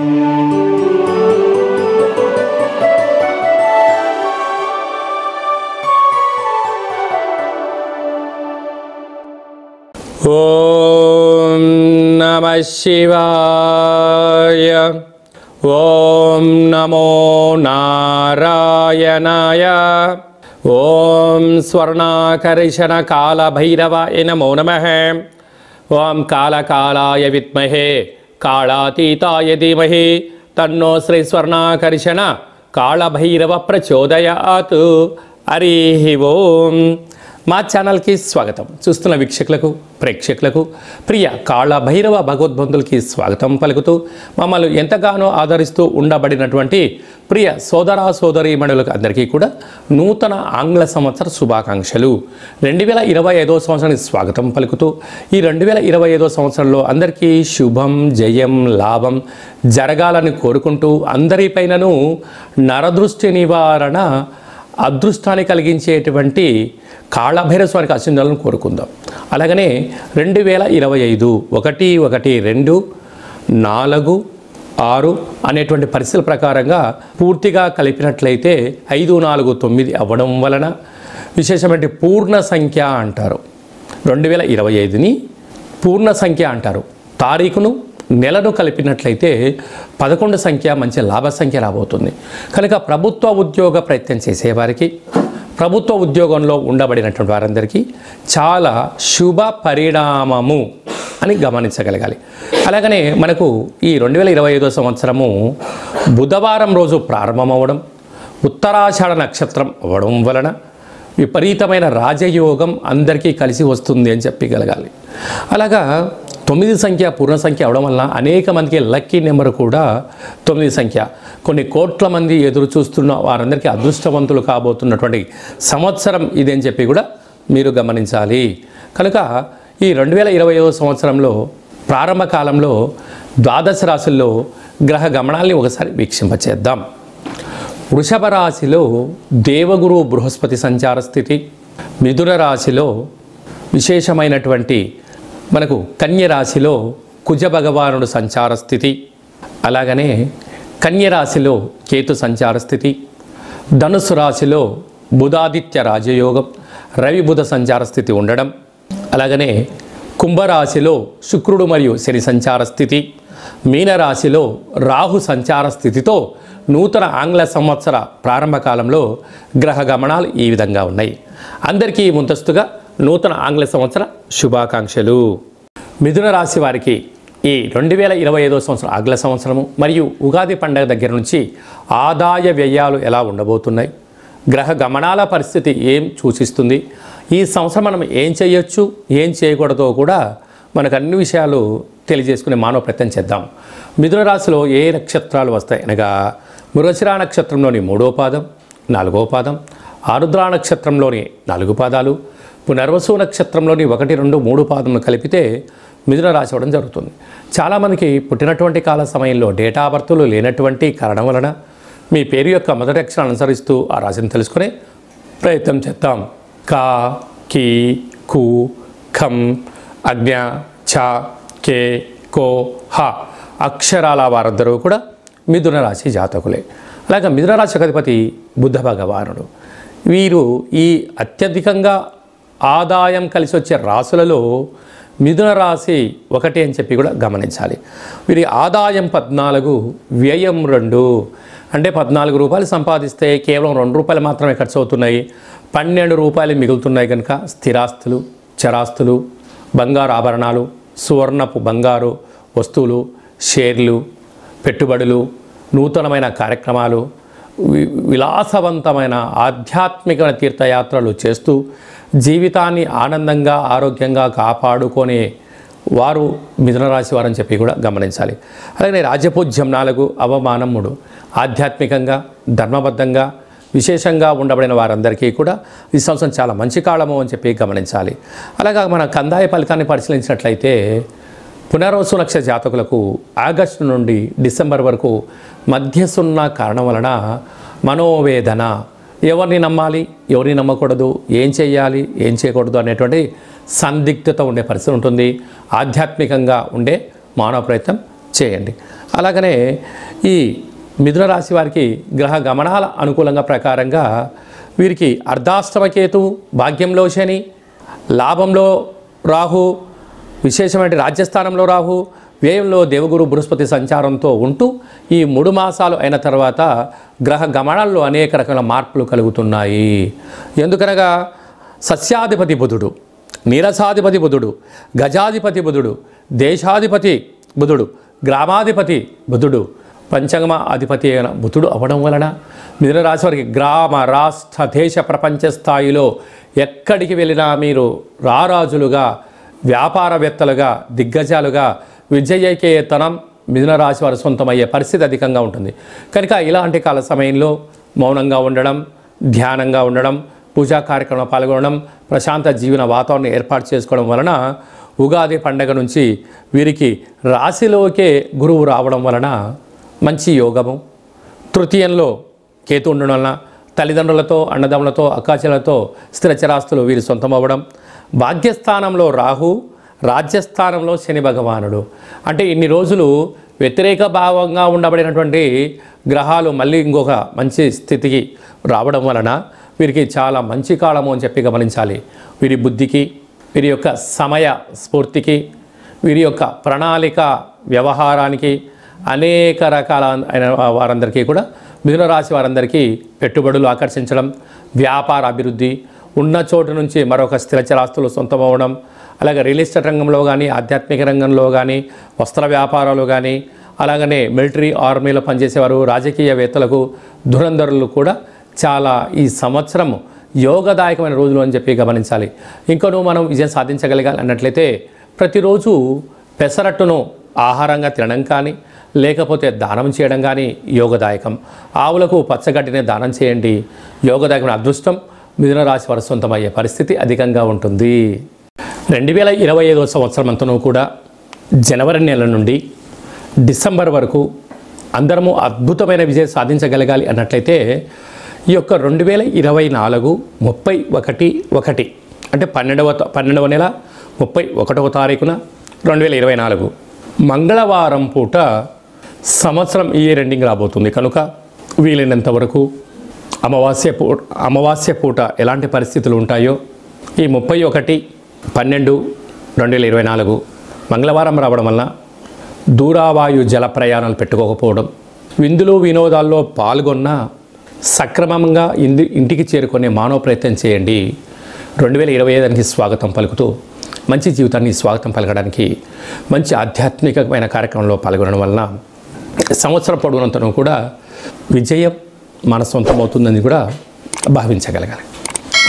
ఓం నమః శివాయ. ఓం నమో నారాయణాయ. ఓం స్వర్ణాకర్షణ కాళభైరవాయ నమో నమః. ఓం కాళకాలాయ విద్మహే కాళాతీతాయ ధీమహి తన్నో శ్రీ స్వర్ణాకర్షణ కాళభైరవ ప్రచోదయాత్. హరి ఓం. మా ఛానల్కి స్వాగతం. చూస్తున్న వీక్షకులకు ప్రేక్షకులకు ప్రియ కాళభైరవ భగవద్బంధులకి స్వాగతం పలుకుతూ మమ్మల్ని ఎంతగానో ఆదరిస్తూ ఉండబడినటువంటి ప్రియ సోదర సోదరీమణులకు అందరికీ కూడా నూతన ఆంగ్ల సంవత్సర శుభాకాంక్షలు. 2025వ సంవత్సరానికి స్వాగతం పలుకుతూ ఈ 2025వ సంవత్సరంలో అందరికీ శుభం జయం లాభం జరగాలని కోరుకుంటూ అందరిపైనను నరదృష్టి నివారణ అదృష్టాన్ని కలిగించేటువంటి కాళభైరవ స్వామికి ఆశీర్వాదాలను కోరుకుందాం. అలాగనే 2025 1 1 2 4 6 అనేటువంటి పరిస్థితుల ప్రకారంగా పూర్తిగా కలిపినట్లయితే 5 4 9 అవ్వడం వలన విశేషమైన పూర్ణ సంఖ్య అంటారు. 2025ని పూర్ణ సంఖ్య అంటారు. తారీఖును నెలను కలిపినట్లయితే 11 సంఖ్య మంచి లాభ సంఖ్య రాబోతుంది. కనుక ప్రభుత్వ ఉద్యోగ ప్రయత్నం చేసేవారికి ప్రభుత్వ ఉద్యోగంలో ఉండబడినటువంటి వారందరికీ చాలా శుభ పరిణామము అని గమనించగలగాలి. అలాగనే మనకు ఈ 2025వ సంవత్సరము బుధవారం రోజు ప్రారంభమవడం ఉత్తరాషాఢ నక్షత్రం అవ్వడం వలన విపరీతమైన రాజయోగం అందరికీ కలిసి వస్తుంది అని చెప్పగలగాలి. అలాగా 9 సంఖ్య పూర్ణ సంఖ్య అవడం వల్ల అనేక మందికి లక్కీ నెంబర్ కూడా 9 సంఖ్య. కొన్ని కోట్ల మంది ఎదురు చూస్తున్న వారందరికీ అదృష్టవంతులు కాబోతున్నటువంటి సంవత్సరం ఇది అని చెప్పి కూడా మీరు గమనించాలి. కనుక ఈ 2025వ సంవత్సరంలో ప్రారంభ కాలంలో ద్వాదశ రాశుల్లో గ్రహ గమనాల్ని ఒకసారి వీక్షింపచేద్దాం. వృషభ రాశిలో దేవగురు బృహస్పతి సంచార స్థితి, మిథున రాశిలో విశేషమైనటువంటి మనకు కన్య రాశిలో కుజ భగవానుడు సంచార స్థితి, అలాగనే కన్య రాశిలో కేతు సంచార స్థితి, ధనుసు రాశిలో బుధాదిత్య రాజయోగం రవి బుధ సంచార స్థితి ఉండడం, అలాగనే కుంభరాశిలో శుక్రుడు మరియు శని సంచార స్థితి, మీనరాశిలో రాహు సంచార స్థితితో నూతన ఆంగ్ల సంవత్సర ప్రారంభ కాలంలో గ్రహ గమనాలు ఈ విధంగా ఉన్నాయి. అందరికీ ముందస్తుగా నూతన ఆంగ్ల సంవత్సర శుభాకాంక్షలు. మిథున రాశి వారికి ఈ 2025వ సంవత్సరం ఆంగ్ల సంవత్సరము మరియు ఉగాది పండుగ దగ్గర నుంచి ఆదాయ వ్యయాలు ఎలా ఉండబోతున్నాయి, గ్రహ గమనాల పరిస్థితి ఏం సూచిస్తుంది, ఈ సంవత్సరం మనం ఏం చేయొచ్చు ఏం చేయకూడదో కూడా మనకు అన్ని విషయాలు తెలియజేసుకునే మానవ ప్రయత్నం చేద్దాం. మిథున రాశిలో ఏ నక్షత్రాలు వస్తాయి అనగా మృగశిర నక్షత్రంలోని 3వ పాదం 4వ పాదం, ఆరుద్ర నక్షత్రంలోని 4 పాదాలు, పునర్వసు నక్షత్రంలోని 1 2 3 పాదములు కలిపితే మిథున రాశి అవ్వడం జరుగుతుంది. చాలామందికి పుట్టినటువంటి కాల సమయంలో డేటా బర్తులు లేనటువంటి కారణం వలన మీ పేరు యొక్క మొదటి అక్షరాన్ని అనుసరిస్తూ ఆ రాశిని తెలుసుకునే ప్రయత్నం చేద్దాం. కా కీ కు ఖం అజ్ఞ ఛ కే కో హ అక్షరాల వారందరూ కూడా మిథున రాశి జాతకులే. అలాగే మిథున రాశి అధిపతి బుద్ధ భగవానుడు. వీరు ఈ అత్యధికంగా ఆదాయం కలిసి వచ్చే రాశులలో మిథున రాశి 1 అని చెప్పి కూడా గమనించాలి. వీరి ఆదాయం 14, వ్యయం 2. అంటే 14 రూపాయలు సంపాదిస్తే కేవలం 2 రూపాయలు మాత్రమే ఖర్చు అవుతున్నాయి. 12 రూపాయలు మిగులుతున్నాయి. కనుక స్థిరాస్తులు, చరాస్తులు, బంగారు ఆభరణాలు, సువర్ణపు బంగారు వస్తువులు, షేర్లు, పెట్టుబడులు, నూతనమైన కార్యక్రమాలు, విలాసవంతమైన ఆధ్యాత్మిక తీర్థయాత్రలు చేస్తూ జీవితాన్ని ఆనందంగా ఆరోగ్యంగా కాపాడుకునే వారు మిథున రాశి వారని చెప్పి కూడా గమనించాలి. అలాగే రాజ్యపూజ్యం 4, అవమానం 3. ఆధ్యాత్మికంగా ధర్మబద్ధంగా విశేషంగా ఉండబడిన వారందరికీ కూడా ఈ సంవత్సరం చాలా మంచి కాలము అని చెప్పి గమనించాలి. అలాగా మన కందాయ ఫలితాన్ని పరిశీలించినట్లయితే పునర్వసు నక్షత్ర జాతకులకు ఆగస్టు నుండి డిసెంబర్ వరకు మధ్యసున్న కారణం వలన మనోవేదన, ఎవరిని నమ్మాలి ఎవరిని నమ్మకూడదు, ఏం చేయాలి ఏం చేయకూడదు అనేటువంటి సందిగ్ధత ఉండే పరిస్థితి ఉంటుంది. ఆధ్యాత్మికంగా ఉండే మానవ ప్రయత్నం చేయండి. అలాగనే ఈ మిథున రాశి వారికి గ్రహ గమనాల అనుకూలంగా ప్రకారంగా వీరికి అర్ధాష్టమ కేతు, భాగ్యంలో శని, లాభంలో రాహు, విశేషమైన రాజ్యస్థానంలో రాహు, వ్యయంలో దేవగురు బృహస్పతి సంచారంతో ఉంటూ ఈ 3 మాసాలు అయిన తర్వాత గ్రహ గమనాల్లో అనేక రకాల మార్పులు కలుగుతున్నాయి. ఎందుకనగా సస్యాధిపతి బుధుడు, నీరసాధిపతి బుధుడు, గజాధిపతి బుధుడు, దేశాధిపతి బుధుడు, గ్రామాధిపతి బుధుడు, పంచమ అధిపతి అయిన బుధుడు అవ్వడం వలన మిథున రాశి వారికి గ్రామ, రాష్ట్ర, దేశ, ప్రపంచ స్థాయిలో ఎక్కడికి వెళ్ళినా మీరు రారాజులుగా, వ్యాపారవేత్తలుగా, దిగ్గజాలుగా విజయకేతనం మిథున రాశి వారు సొంతమయ్యే పరిస్థితి అధికంగా ఉంటుంది. కనుక ఇలాంటి కాల సమయంలో మౌనంగా ఉండడం, ధ్యానంగా ఉండడం, పూజా కార్యక్రమంలో పాల్గొనడం, ప్రశాంత జీవన వాతావరణం ఏర్పాటు చేసుకోవడం వలన ఉగాది పండగ నుంచి వీరికి రాశిలోకే గురువు రావడం వలన మంచి యోగము, తృతీయంలో కేతు ఉండడం వలన తల్లిదండ్రులతో, అన్నదమ్ములతో, అక్కాచెలతో స్థిరచరాస్తులు వీరి సొంతం అవ్వడం, భాగ్యస్థానంలో రాహు, రాజ్యస్థానంలో శని భగవానుడు. అంటే ఇన్ని రోజులు వ్యతిరేక భావంగా ఉండబడినటువంటి గ్రహాలు మళ్ళీ ఇంకొక మంచి స్థితికి రావడం వలన వీరికి చాలా మంచి కాలము అని చెప్పి గమనించాలి. వీరి బుద్ధికి, వీరి యొక్క సమయ స్ఫూర్తికి, వీరి యొక్క ప్రణాళిక వ్యవహారానికి, అనేక రకాల అయిన వారందరికీ కూడా మిథున రాశి వారందరికీ పెట్టుబడులు ఆకర్షించడం, వ్యాపార అభివృద్ధి, ఉన్న చోటు నుంచి మరొక స్థిరచరాస్తులు సొంతం అవ్వడం, అలాగే రియల్ ఎస్టేట్ రంగంలో కానీ, ఆధ్యాత్మిక రంగంలో కానీ, వస్త్ర వ్యాపారాలు కానీ, అలాగనే మిలిటరీ ఆర్మీలో పనిచేసేవారు, రాజకీయవేత్తలకు, ధురంధరులు కూడా చాలా ఈ సంవత్సరం యోగదాయకమైన రోజులు అని చెప్పి గమనించాలి. ఇంకనూ మనం విజయం సాధించగలగాలి అన్నట్లయితే ప్రతిరోజు పెసరట్టును ఆహారంగా తినడం కానీ, లేకపోతే దానం చేయడం కానీ యోగదాయకం. ఆవులకు పచ్చగడ్డిని దానం చేయండి. యోగదాయకమైన అదృష్టం మిథున రాశి వారి సొంతమయ్యే పరిస్థితి అధికంగా ఉంటుంది. 2025 సంవత్సరం అంతనూ కూడా జనవరి నెల నుండి డిసెంబర్ వరకు అందరము అద్భుతమైన విజయం సాధించగలగాలి అన్నట్లయితే ఈ యొక్క 2024 31/1 అంటే 12వ నెల 31వ తారీఖున 2024 మంగళవారం పూట సంవత్సరం ఇయర్ ఎండింగ్ రాబోతుంది. కనుక వీలైనంత వరకు అమావాస్య పూట ఎలాంటి పరిస్థితులు ఉంటాయో ఈ 31/12/2024 మంగళవారం రావడం వలన దూరావాయు జల ప్రయాణాలు పెట్టుకోకపోవడం, విందులు వినోదాల్లో పాల్గొన్న సక్రమంగా ఇంటికి చేరుకునే మానవ ప్రయత్నం చేయండి. 2025 స్వాగతం పలుకుతూ మంచి జీవితాన్ని స్వాగతం పలకడానికి మంచి ఆధ్యాత్మికమైన కార్యక్రమంలో పాల్గొనడం వలన సంవత్సరం పొడవునంతను కూడా విజయం మన సొంతమవుతుందని కూడా భావించగలగాలి.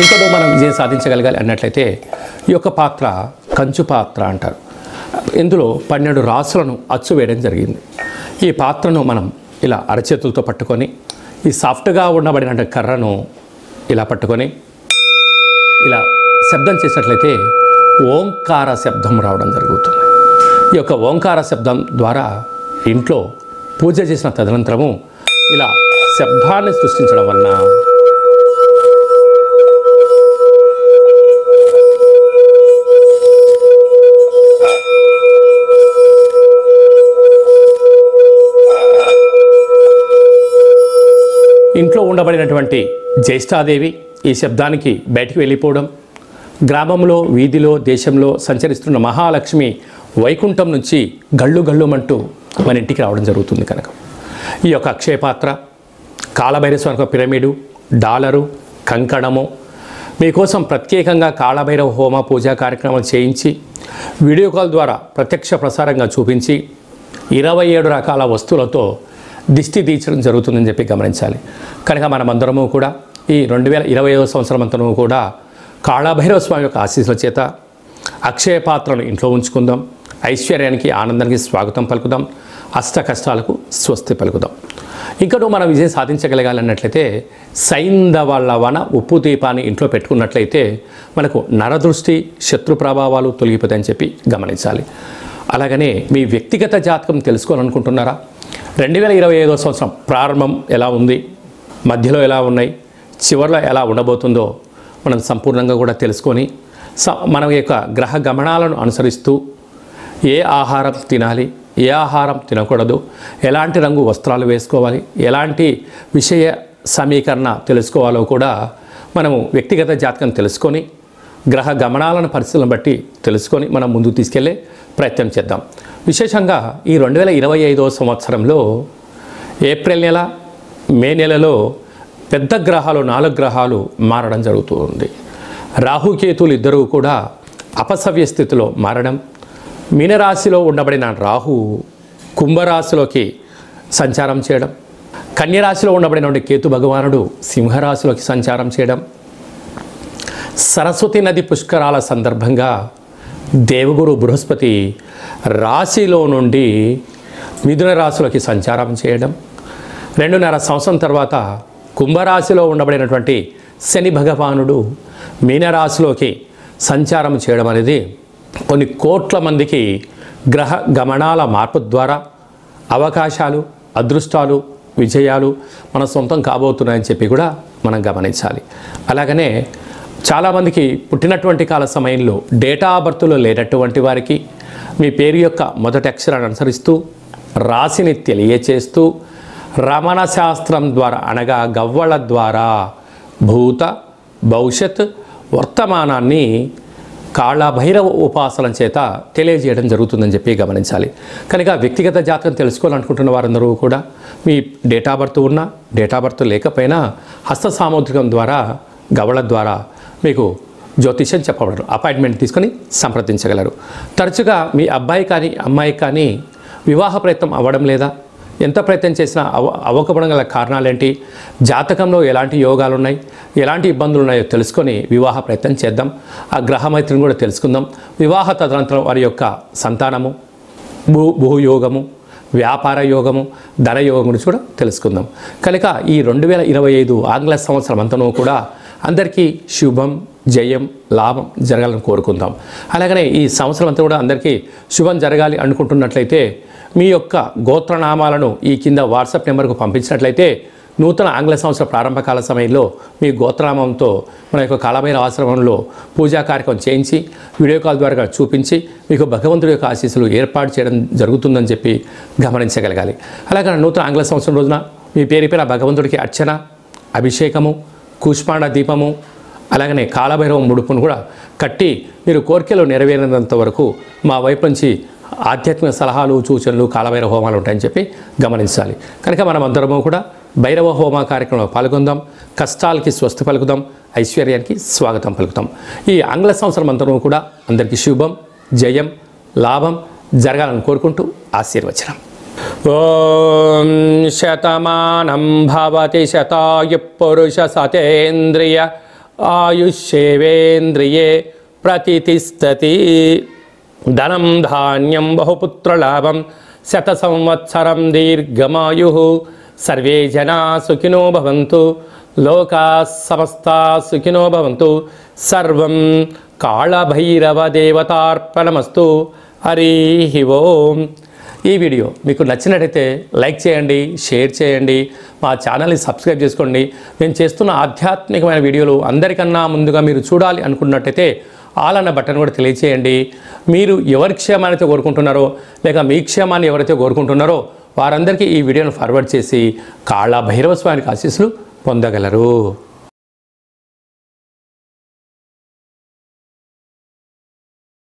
ఇంకోటి మనం విజయం సాధించగలగాలి అన్నట్లయితే ఈ యొక్క పాత్ర కంచు పాత్ర అంటారు. ఇందులో 12 రాసులను అచ్చు వేయడం జరిగింది. ఈ పాత్రను మనం ఇలా అరచేతులతో పట్టుకొని ఈ సాఫ్ట్గా ఉండబడిన కర్రను ఇలా పట్టుకొని ఇలా శబ్దం చేసినట్లయితే ఓంకార శబ్దం రావడం జరుగుతుంది. ఈ యొక్క ఓంకార శబ్దం ద్వారా ఇంట్లో పూజ చేసిన తదనంతరము ఇలా శబ్దాన్ని సృష్టించడం వలన ఇంట్లో ఉండబడినటువంటి జ్యేష్ఠాదేవి ఈ శబ్దానికి బయటికి వెళ్ళిపోవడం, గ్రామంలో, వీధిలో, దేశంలో సంచరిస్తున్న మహాలక్ష్మి వైకుంఠం నుంచి గళ్ళు గళ్ళుమంటూ మన ఇంటికి రావడం జరుగుతుంది. కనుక ఈ యొక్క అక్షయపాత్ర, కాళభైరవ పిరమిడు, డాలరు, కంకణము మీకోసం ప్రత్యేకంగా కాళభైరవ హోమ పూజా కార్యక్రమాలు చేయించి వీడియో కాల్ ద్వారా ప్రత్యక్ష ప్రసారంగా చూపించి 27 రకాల వస్తువులతో దిష్టి తీర్చడం జరుగుతుందని చెప్పి గమనించాలి. కనుక మనమందరము కూడా ఈ 2025 సంవత్సరం అంతను కూడా కాళభైరవ స్వామి యొక్క ఆశీస్సుల చేత అక్షయ పాత్రను ఇంట్లో ఉంచుకుందాం. ఐశ్వర్యానికి, ఆనందానికి స్వాగతం పలుకుదాం. అష్ట కష్టాలకు స్వస్తి పలుకుదాం. ఇంకనూ మనం విజయం సాధించగలగాలన్నట్లయితే సైంధవ లవణ ఉప్పు దీపాన్ని ఇంట్లో పెట్టుకున్నట్లయితే మనకు నరదృష్టి, శత్రు ప్రభావాలు తొలగిపోతాయని చెప్పి గమనించాలి. అలాగనే మీ వ్యక్తిగత జాతకం తెలుసుకోవాలనుకుంటున్నారా? 2025 సంవత్సరం ప్రారంభం ఎలా ఉంది, మధ్యలో ఎలా ఉన్నాయి, చివరిలో ఎలా ఉండబోతుందో మనం సంపూర్ణంగా కూడా తెలుసుకొని మన యొక్క గ్రహ గమనాలను అనుసరిస్తూ ఏ ఆహారం తినాలి, ఏ ఆహారం తినకూడదు, ఎలాంటి రంగు వస్త్రాలు వేసుకోవాలి, ఎలాంటి విషయ సమీకరణ తెలుసుకోవాలో కూడా మనము వ్యక్తిగత జాతకం తెలుసుకొని గ్రహ గమనాలను పరిస్థితులను బట్టి తెలుసుకొని మనం ముందుకు తీసుకెళ్లే ప్రయత్నం చేద్దాం. విశేషంగా ఈ 2025వ సంవత్సరంలో ఏప్రిల్ నెల, మే నెలలో పెద్ద గ్రహాలు 4 గ్రహాలు మారడం జరుగుతుంది. రాహుకేతులు ఇద్దరూ కూడా అపసవ్య స్థితిలో మారడం, మీనరాశిలో ఉండబడిన రాహు కుంభరాశిలోకి సంచారం చేయడం, కన్యరాశిలో ఉండబడిన కేతు భగవానుడు సింహరాశిలోకి సంచారం చేయడం, సరస్వతి నది పుష్కరాల సందర్భంగా దేవగురు బృహస్పతి రాశిలో నుండి మిథున రాశిలోకి సంచారం చేయడం, 2.5 సంవత్సరం తర్వాత కుంభరాశిలో ఉండబడినటువంటి శని భగవానుడు మీనరాశిలోకి సంచారం చేయడం అనేది కొన్ని కోట్ల మందికి గ్రహ గమనాల మార్పు ద్వారా అవకాశాలు, అదృష్టాలు, విజయాలు మన సొంతం కాబోతున్నాయని చెప్పి కూడా మనం గమనించాలి. అలాగనే చాలామందికి పుట్టినటువంటి కాల సమయంలో డేటా ఆఫ్ బర్త్లో లేనటువంటి వారికి మీ పేరు యొక్క మొదటి అక్షరాన్ని అనుసరిస్తూ రాశిని తెలియచేస్తూ రమణ శాస్త్రం ద్వారా అనగా గవ్వళ ద్వారా భూత భవిష్యత్ వర్తమానాన్ని కాళభైరవ ఉపాసన చేత తెలియజేయడం జరుగుతుందని చెప్పి గమనించాలి. కనుక వ్యక్తిగత జాతకం తెలుసుకోవాలనుకుంటున్న వారందరూ కూడా మీ డేటా బర్త్ ఉన్నా, డేటా బర్త్ లేకపోయినా హస్త సాముద్రికం ద్వారా గవళ ద్వారా మీకు జ్యోతిష్యం చెప్పబడరు. అపాయింట్మెంట్ తీసుకొని సంప్రదించగలరు. తరచుగా మీ అబ్బాయి కానీ అమ్మాయి కానీ వివాహ ప్రయత్నం అవ్వడం లేదా, ఎంత ప్రయత్నం చేసినా అవ్వకపోవడం గల కారణాలేంటి, జాతకంలో ఎలాంటి యోగాలు ఉన్నాయి, ఎలాంటి ఇబ్బందులు ఉన్నాయో తెలుసుకొని వివాహ ప్రయత్నం చేద్దాం. ఆ గ్రహమైత్రిని కూడా తెలుసుకుందాం. వివాహ తదనంతరం వారి యొక్క సంతానము, భూయోగము, వ్యాపార యోగము, ధనయోగం గురించి కూడా తెలుసుకుందాం. కనుక ఈ 2025 ఆంగ్ల సంవత్సరం అంతనూ కూడా అందరికీ శుభం, జయం, లాభం జరగాలని కోరుకుందాం. అలాగనే ఈ సంవత్సరం అంతా కూడా అందరికీ శుభం జరగాలి అనుకుంటున్నట్లయితే మీ యొక్క గోత్రనామాలను ఈ కింద వాట్సాప్ నెంబర్కు పంపించినట్లయితే నూతన ఆంగ్ల సంవత్సర ప్రారంభకాల సమయంలో మీ గోత్రనామంతో మన యొక్క కాళభైరవ ఆశ్రమంలో పూజా కార్యక్రమం చేయించి వీడియో కాల్ ద్వారా చూపించి మీకు భగవంతుడి యొక్క ఆశీస్సులు ఏర్పాటు చేయడం జరుగుతుందని చెప్పి గమనించగలగాలి. అలాగే నూతన ఆంగ్ల సంవత్సరం రోజున మీ పేరు భగవంతుడికి అర్చన, అభిషేకము, కూష్మాండ దీపము, అలాగనే కాళభైరవ ముడుపును కూడా కట్టి మీరు కోరికలు నెరవేరినంత వరకు మా వైపు నుంచి ఆధ్యాత్మిక సలహాలు, సూచనలు, కాళభైరవ హోమాలు ఉంటాయని చెప్పి గమనించాలి. కనుక మనం అందరము కూడా భైరవ హోమ కార్యక్రమంలో పాల్గొందాం. కష్టాలకి స్వస్తి పలుకుదాం, ఐశ్వర్యానికి స్వాగతం పలుకుతాం. ఈ ఆంగ్ల సంవత్సరం అంతరం కూడా అందరికీ శుభం, జయం, లాభం జరగాలని కోరుకుంటూ ఆశీర్వచనం. ఓం శతమానం భవతి శతాయు పురుష సతేంద్రియ ఆయుష్యేవేంద్రియే ప్రతితిష్టతి. ధనం ధాన్యం బహుపుత్రలాభం శత సంవత్సరం దీర్ఘమాయు. సర్వే జనా సుఖినో భవంతు, లోకా సమస్తా సుఖినో భవంతు. సర్వం కాళభైరవ దేవతార్పణమస్తు. హరి ఓం. ఈ వీడియో మీకు నచ్చినట్టయితే లైక్ చేయండి, షేర్ చేయండి, మా ఛానల్ని సబ్స్క్రైబ్ చేసుకోండి. నేను చేస్తున్న ఆధ్యాత్మికమైన వీడియోలు అందరికన్నా ముందుగా మీరు చూడాలి అనుకున్నట్టయితే ఆల్ అన్న బటన్ కూడా తెలియచేయండి. మీరు ఎవరి క్షేమాన్ని అయితే కోరుకుంటున్నారో లేక మీ క్షేమాన్ని ఎవరైతే కోరుకుంటున్నారో వారందరికీ ఈ వీడియోను ఫార్వర్డ్ చేసి కాళభైరవ స్వామికి ఆశీస్సులు పొందగలరు.